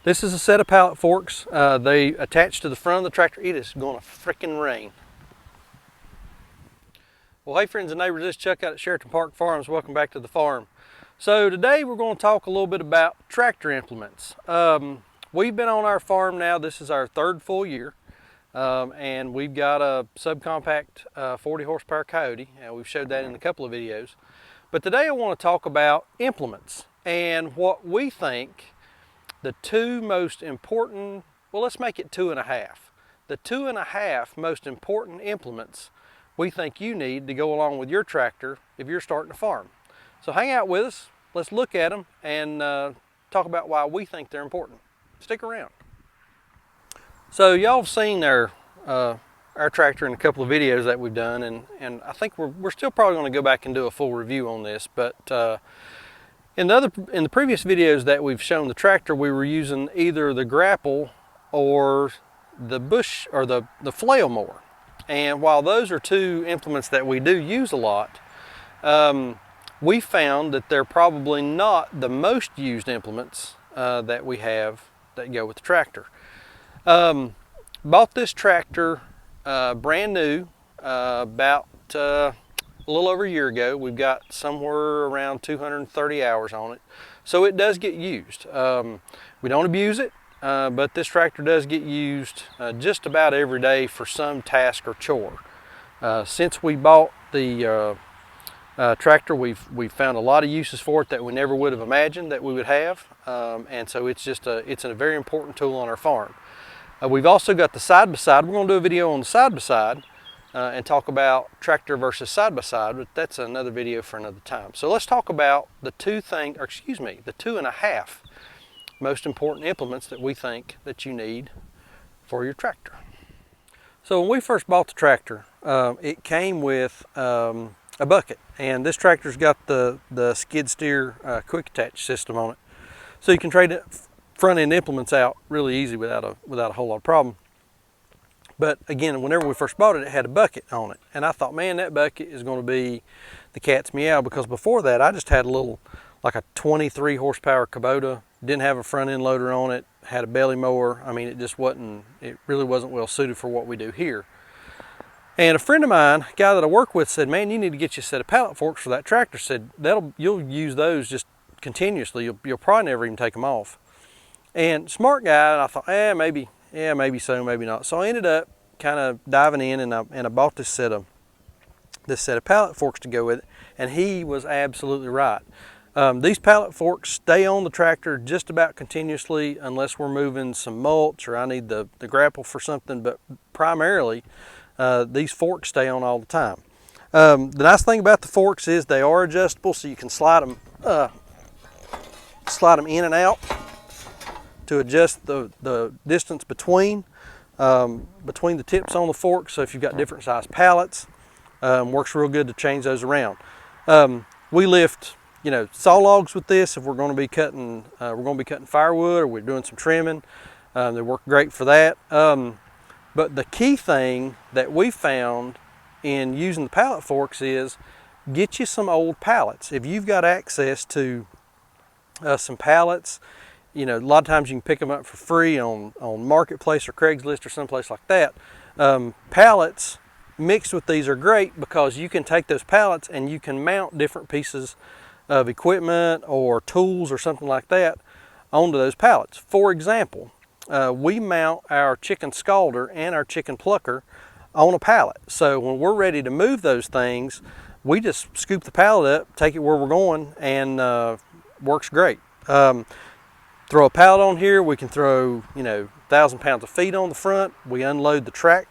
This is a set of pallet forks. They attach to the front of the tractor. It is going to frickin' rain. Well, hey friends and neighbors, this is Chuck out at Sheraton Park Farms. Welcome back to the farm. So today we're going to talk a little bit about tractor implements. We've been on our farm now. This is our third full year. And we've got a subcompact 40 horsepower Kioti. We've showed that in a couple of videos. But today I want to talk about implements and what we think the two most important, well, let's make it 2.5. The 2.5 most important implements we think you need to go along with your tractor if you're starting a farm. So hang out with us, let's look at them and talk about why we think they're important. Stick around. So y'all have seen our tractor in a couple of videos that we've done, and I think we're still probably going to go back and do a full review on this, but in the previous videos that we've shown the tractor, we were using either the grapple or the bush or the flail mower. And while those are two implements that we do use a lot, we found that they're probably not the most used implements that we have that go with the tractor. Bought this tractor brand new about a little over a year ago. We've got somewhere around 230 hours on it, so it does get used. We don't abuse it, but this tractor does get used just about every day for some task or chore. Since we bought the tractor, we've found a lot of uses for it that we never would have imagined that we would have, and so it's a very important tool on our farm. We've also got the side-by-side. We're going to do a video on the side-by-side and talk about tractor versus side-by-side, but that's another video for another time. So let's talk about the 2.5 most important implements that we think that you need for your tractor. So when we first bought the tractor, it came with a bucket, and this tractor's got the skid steer quick attach system on it, so you can trade it front end implements out really easy without a whole lot of problem. But again, whenever we first bought it, it had a bucket on it, and I thought, man, that bucket is going to be the cat's meow, because before that I just had a little, like a 23 horsepower Kubota, didn't have a front end loader on it, had a belly mower. I mean, it really wasn't well suited for what we do here. And a friend of mine, a guy that I work with, said, man, you need to get you a set of pallet forks for that tractor. Said you'll use those just continuously. You'll probably never even take them off. And smart guy, and I thought, maybe so, maybe not. So I ended up kind of diving in, and I bought this set of pallet forks to go with it, and he was absolutely right. These pallet forks stay on the tractor just about continuously unless we're moving some mulch or I need the grapple for something, but primarily these forks stay on all the time. The nice thing about the forks is they are adjustable, so you can slide them in and out to adjust the distance between the tips on the fork. So if you've got different size pallets, works real good to change those around. We lift, saw logs with this if we're going to be cutting firewood or we're doing some trimming. They work great for that. But the key thing that we found in using the pallet forks is get you some old pallets. If you've got access to some pallets, a lot of times you can pick them up for free on Marketplace or Craigslist or someplace like that. Pallets mixed with these are great because you can take those pallets and you can mount different pieces of equipment or tools or something like that onto those pallets. For example, we mount our chicken scalder and our chicken plucker on a pallet. So when we're ready to move those things, we just scoop the pallet up, take it where we're going, and works great. Throw a pallet on here, we can throw 1,000 pounds of feed on the front. We unload the truck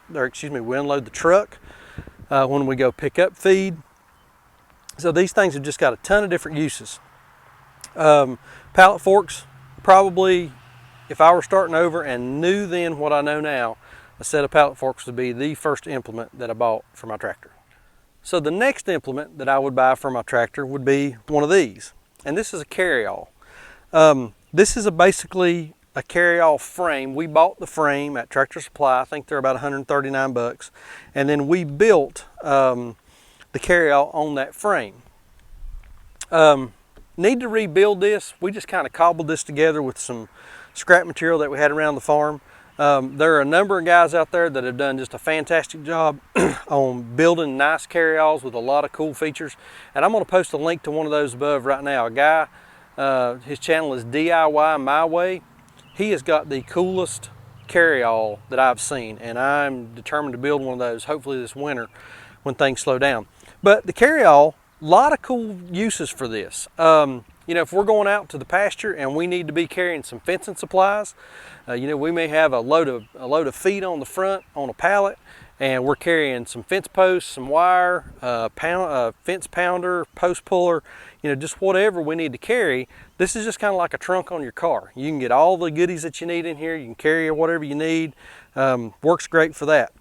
when we go pick up feed. So these things have just got a ton of different uses. Pallet forks, probably, if I were starting over and knew then what I know now, a set of pallet forks would be the first implement that I bought for my tractor. So the next implement that I would buy for my tractor would be one of these, and this is a Carryall. This is basically a Carryall frame. We bought the frame at Tractor Supply. I think they're about 139 bucks. And then we built the Carryall on that frame. Need to rebuild this. We just kind of cobbled this together with some scrap material that we had around the farm. There are a number of guys out there that have done just a fantastic job on building nice carryalls with a lot of cool features. And I'm going to post a link to one of those above right now. A guy, his channel is DIY My Way. He has got the coolest carryall that I've seen, and I'm determined to build one of those hopefully this winter when things slow down. But the carryall, a lot of cool uses for this. You know, if we're going out to the pasture and we need to be carrying some fencing supplies, you know, we may have a load of feed on the front on a pallet, and we're carrying some fence posts, some wire, fence pounder, post puller, you know, just whatever we need to carry. This is just kind of like a trunk on your car. You can get all the goodies that you need in here. You can carry whatever you need. Works great for that.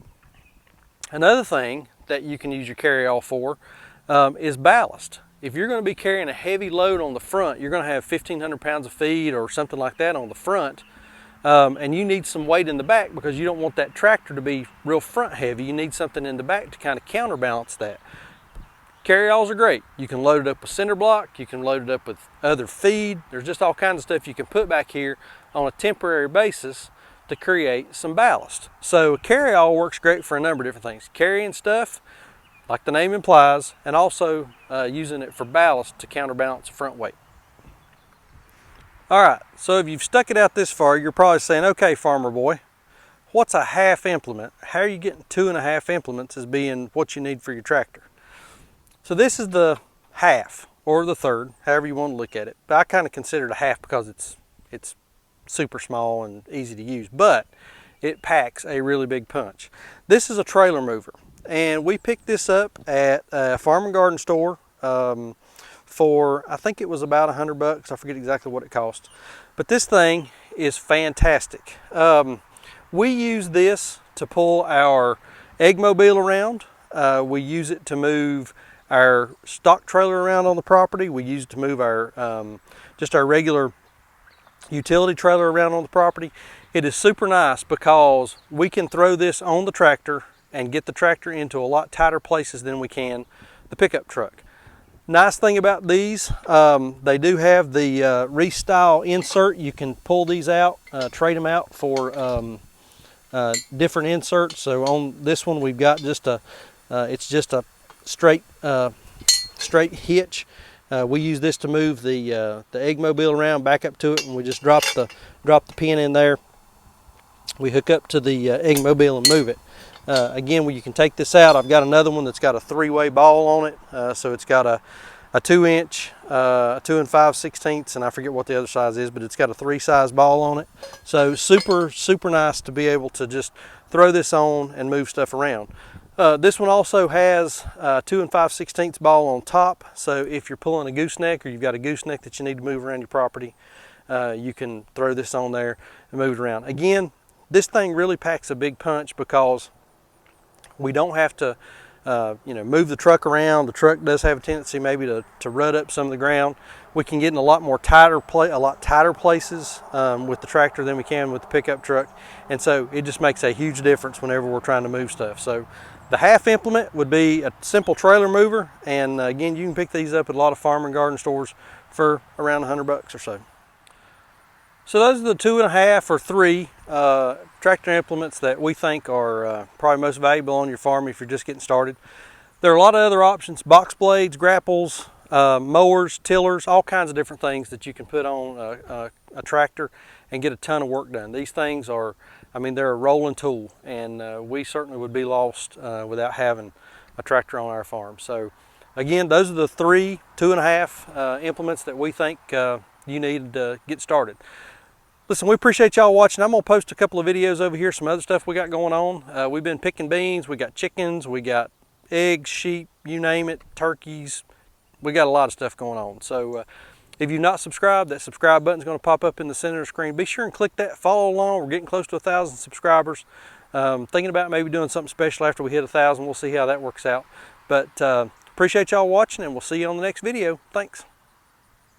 Another thing that you can use your carryall for is ballast. If you're going to be carrying a heavy load on the front, you're going to have 1,500 pounds of feed or something like that on the front, and you need some weight in the back because you don't want that tractor to be real front heavy. You need something in the back to kind of counterbalance that. Carryalls are great. You can load it up with cinder block, you can load it up with other feed. There's just all kinds of stuff you can put back here on a temporary basis to create some ballast. So a carryall works great for a number of different things. Carrying stuff, like the name implies, and also using it for ballast to counterbalance the front weight. All right, so if you've stuck it out this far, you're probably saying, okay, farmer boy, what's a half implement? How are you getting 2.5 implements as being what you need for your tractor? So this is the half, or the third, however you want to look at it. But I kind of consider it a half because it's super small and easy to use, but it packs a really big punch. This is a trailer mover. And we picked this up at a farm and garden store for, I think it was about $100. I forget exactly what it cost. But this thing is fantastic. We use this to pull our egg mobile around. We use it to move our stock trailer around on the property. We use it to move our just our regular utility trailer around on the property. It is super nice because we can throw this on the tractor and get the tractor into a lot tighter places than we can the pickup truck. Nice thing about these, they do have the restyle insert. You can pull these out, trade them out for different inserts. So on this one we've got just it's just a straight hitch. We use this to move the egg mobile around, back up to it, and we just drop the pin in there. We hook up to the egg mobile and move it. Again, you can take this out. I've got another one that's got a 3-way ball on it. So it's got a 2-inch, 2 5/16, and I forget what the other size is, but it's got a 3-size ball on it. So super nice to be able to just throw this on and move stuff around. This one also has a 2 5/16 ball on top. So if you're pulling a gooseneck or you've got a gooseneck that you need to move around your property, you can throw this on there and move it around. Again, this thing really packs a big punch because we don't have to you know, move the truck around. The truck does have a tendency maybe to rut up some of the ground. We can get in a lot tighter places with the tractor than we can with the pickup truck, and so it just makes a huge difference whenever we're trying to move stuff. So the half implement would be a simple trailer mover, and again, you can pick these up at a lot of farm and garden stores for around $100 or so. So those are the 2.5 or 3 tractor implements that we think are probably most valuable on your farm if you're just getting started. There are a lot of other options: box blades, grapples, mowers, tillers, all kinds of different things that you can put on a tractor and get a ton of work done. These things are, I mean, they're a rolling tool, and we certainly would be lost without having a tractor on our farm. So again, those are the 3 2.5 implements that we think you need to get started. Listen, we appreciate y'all watching. I'm going to post a couple of videos over here, some other stuff we got going on. We've been picking beans, we got chickens, we got eggs, sheep, you name it, turkeys. We got a lot of stuff going on. So if you've not subscribed, that subscribe button is going to pop up in the center of the screen. Be sure and click that, follow along. We're getting close to 1,000 subscribers. Thinking about maybe doing something special after we hit 1,000. We'll see how that works out. But appreciate y'all watching, and we'll see you on the next video. Thanks.